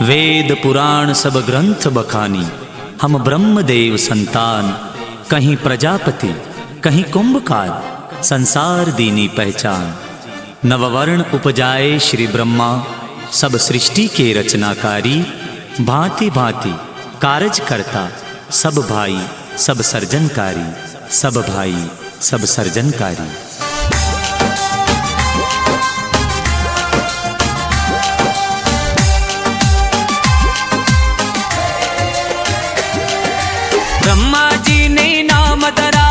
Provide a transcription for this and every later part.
वेद पुराण सब ग्रंथ बखानी, हम ब्रह्मदेव संतान। कहीं प्रजापति कहीं कुंभकार, संसार दीनी पहचान। नववर्ण उपजाए श्री ब्रह्मा, सब सृष्टि के रचनाकारी। भांति भांति कारज करता, सब भाई सब सर्जनकारी। सब भाई सब सर्जनकारी। ब्रह्मा जी ने नाम धरा,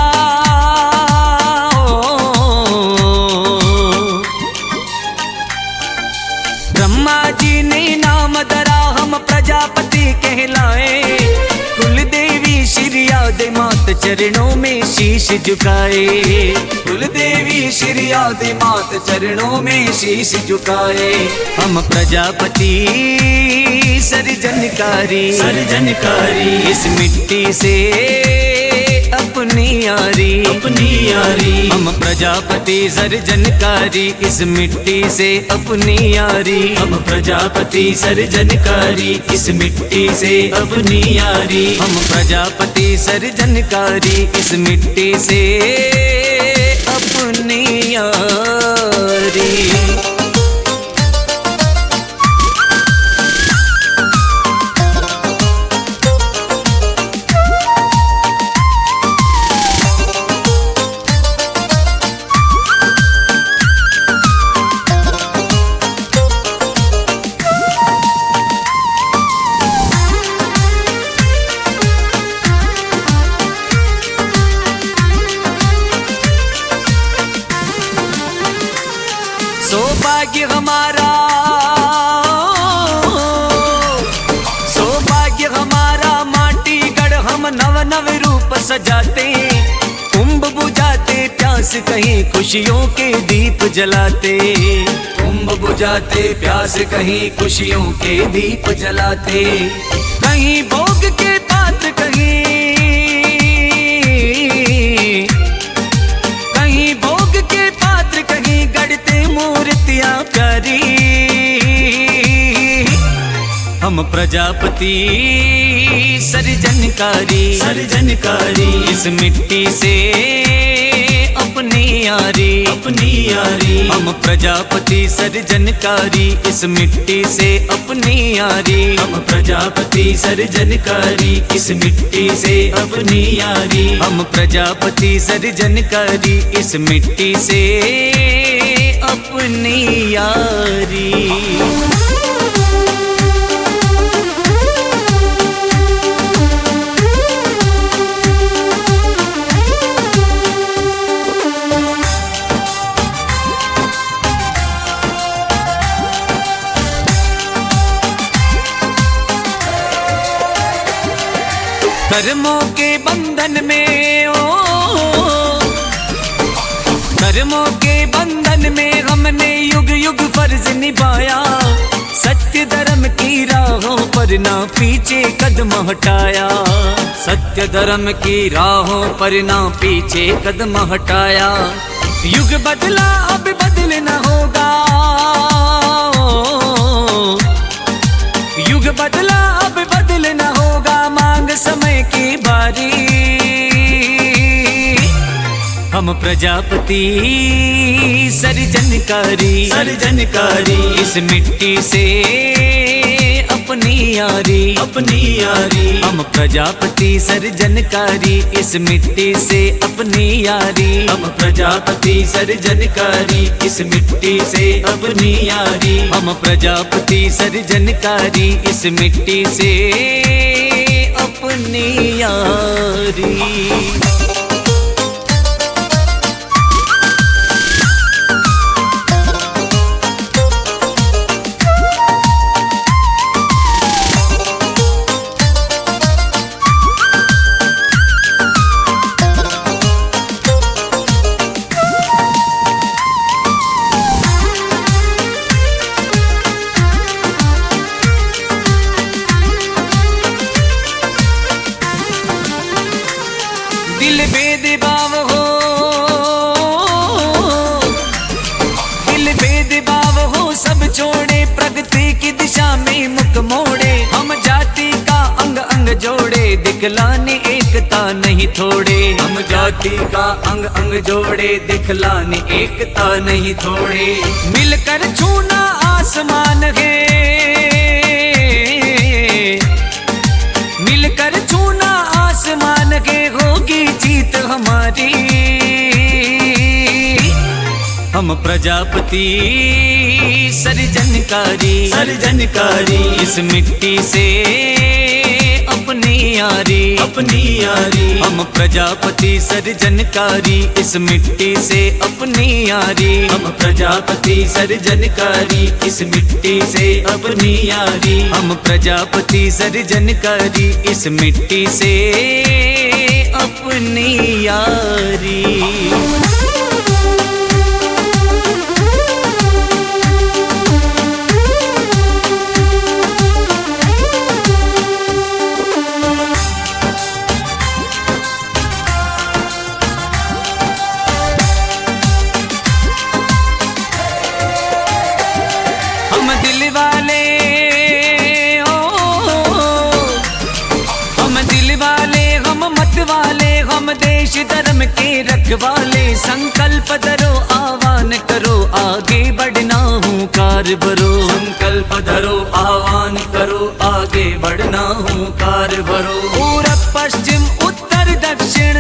ब्रह्मा जी ने नाम धरा, हम प्रजापति कहलाए। कुल देवी श्री आदि मात चरणों में शीश झुकाए। कुल देवी श्री आदि मात चरणों में शीश झुकाए। हम प्रजापति सर्जनकारी, सर्जनकारी। इस मिट्टी से अपनी यारी, अपनी यारी। हम प्रजापति सर्जनकारी, इस मिट्टी से अपनी यारी। हम प्रजापति सर्जनकारी, इस मिट्टी से अपनी यारी। हम प्रजापति सर्जनकारी, इस मिट्टी से अपनी यारी। सौभाग्य हमारा, सौभाग्य हमारा। माटी गढ़ हम नव नव रूप सजाते। कुंभ बुझाते प्यास, कहीं खुशियों के दीप जलाते। कुंभ बुझाते प्यास, कहीं खुशियों के दीप जलाते। कहीं भोग के पात्र, कहीं भोग के पात्र, कहीं गढ़ते मूर्तियां प्यारी। हम प्रजापति सर्जनकारी, सर्जनकारी। इस मिट्टी से अपनी यारी, अपनी यारी। हम प्रजापति सर्जनकारी, इस मिट्टी से अपनी यारी। हम प्रजापति सर्जनकारी, इस मिट्टी से अपनी यारी। हम प्रजापति सर्जनकारी, इस मिट्टी से अपनी यारी। कर्मों के बंधन में, कर्मों के बंधन में हमने युग युग फर्ज निभाया। सत्य धर्म की राहों पर ना पीछे कदम हटाया। सत्य धर्म की राहों पर ना पीछे कदम हटाया। युग बदला अब बदलना होगा, युग बदला अब बदलना होगा। मांग समय की बारी। हम प्रजापति सर्जनकारी, सर्जनकारी। इस मिट्टी से अपनी यारी, अपनी यारी। हम प्रजापति सर्जनकारी, इस मिट्टी से अपनी यारी। हम प्रजापति सर्जनकारी, इस मिट्टी से अपनी यारी। हम प्रजापति सर्जनकारी, इस मिट्टी से अपनी यारी। दिल भेदभाव हो, दिल भेदभाव हो, सब छोड़े प्रगति की दिशा में मुख मोड़े। जोड़े, दिखलाने एकता नहीं थोड़े। हम जाति का अंग अंग जोड़े, दिखलाने एकता नहीं थोड़े। मिलकर छूना आसमान है, मिलकर छूना आसमान के, होगी जीत हमारी। हम प्रजापति सर्जनकारी, सर्जनकारी, इस मिट्टी से अपनी यारी, अपनी यारी। हम प्रजापति सर्जनकारी, इस मिट्टी से अपनी यारी। हम प्रजापति सर्जनकारी, इस मिट्टी से अपनी यारी। हम प्रजापति सर्जनकारी, इस मिट्टी से अपनी यारी। हम दिल वाले, हम दिल वाले, हम मत वाले, हम देश धर्म के रखवाले। संकल्प धरो, आह्वान करो, आगे बढ़ना हुंकार भरो। संकल्प धरो, आह्वान करो, आगे बढ़ना हुंकार भरो। पूरब पश्चिम उत्तर दक्षिण,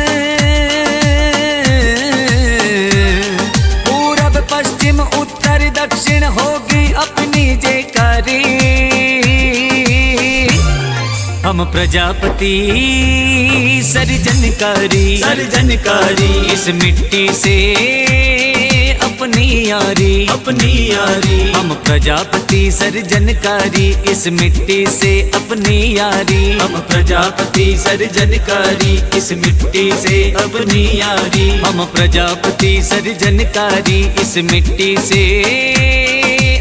पूरब पश्चिम उत्तर दक्षिण, होगी अपनी जयकारी। हम प्रजापति सर्जनकारी, सर्जनकारी, इस मिट्टी से अपनी यारी, अपनी यारी। हम प्रजापति सर्जनकारी, इस मिट्टी से अपनी यारी। हम प्रजापति सर्जनकारी, इस मिट्टी से अपनी यारी। हम प्रजापति सर्जनकारी, इस मिट्टी से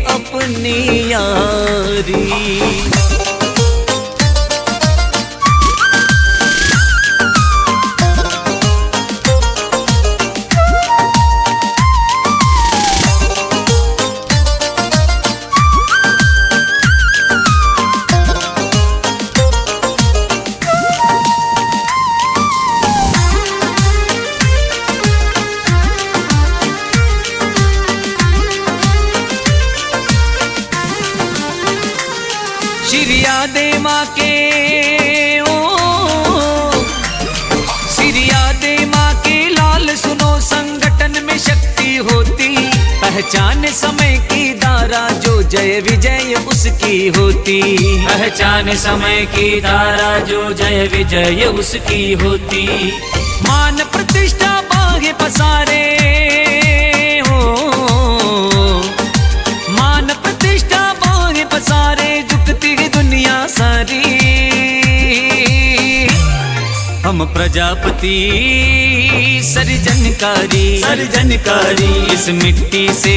अपनी यारी। श्रिया दे माँ के, ओ श्रिया दे माँ के लाल, सुनो संगठन में शक्ति होती। पहचान समय की धारा, जो जय विजय उसकी होती। पहचान समय की धारा, जो जय विजय उसकी होती। मान प्रतिष्ठा बाहे पसारे, हो मान प्रतिष्ठा बाहे पसारे, झुकती दुनिया सारी। हम प्रजापति सर्जनकारी, सर्जनकारी, इस मिट्टी से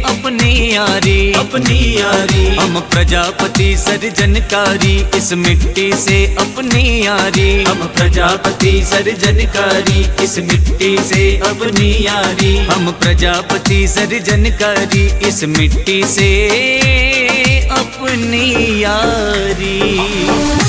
अपनी यारी, अपनी यारी। हम प्रजापति सर्जनकारी, इस मिट्टी से अपनी यारी। हम प्रजापति सर्जनकारी, इस मिट्टी से अपनी यारी। हम प्रजापति सर्जनकारी, इस मिट्टी से अपनी यारी।